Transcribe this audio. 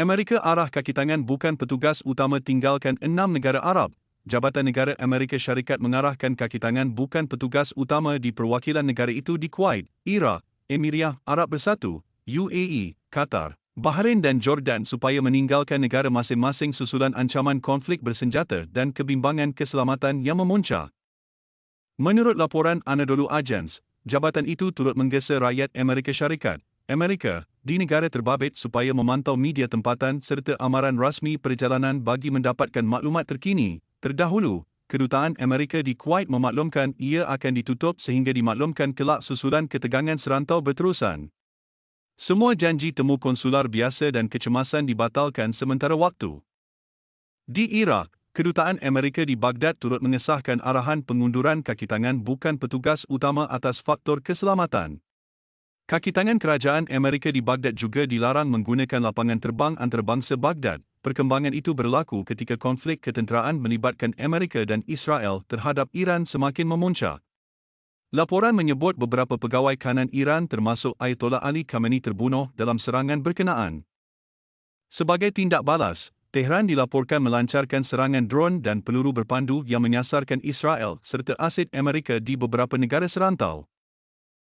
Amerika arah kaki tangan bukan petugas utama tinggalkan 6 negara Arab. Jabatan Negara Amerika Syarikat mengarahkan kaki tangan bukan petugas utama di perwakilan negara itu di Kuwait, Iraq, Emiria Arab Bersatu, UAE, Qatar, Bahrain dan Jordan supaya meninggalkan negara masing-masing susulan ancaman konflik bersenjata dan kebimbangan keselamatan yang memuncak. Menurut laporan Anadolu Agence, jabatan itu turut menggesa rakyat Amerika Syarikat, Amerika, di negara terbabit supaya memantau media tempatan serta amaran rasmi perjalanan bagi mendapatkan maklumat terkini. Terdahulu, Kedutaan Amerika di Kuwait memaklumkan ia akan ditutup sehingga dimaklumkan kelak susulan ketegangan serantau berterusan. Semua janji temu konsular biasa dan kecemasan dibatalkan sementara waktu. Di Iraq, Kedutaan Amerika di Baghdad turut mengesahkan arahan pengunduran kaki tangan bukan petugas utama atas faktor keselamatan. Kaki tangan kerajaan Amerika di Baghdad juga dilarang menggunakan lapangan terbang antarabangsa Baghdad. Perkembangan itu berlaku ketika konflik ketenteraan melibatkan Amerika dan Israel terhadap Iran semakin memuncak. Laporan menyebut beberapa pegawai kanan Iran termasuk Ayatollah Ali Khamenei terbunuh dalam serangan berkenaan. Sebagai tindak balas, Tehran dilaporkan melancarkan serangan dron dan peluru berpandu yang menyasarkan Israel serta aset Amerika di beberapa negara serantau.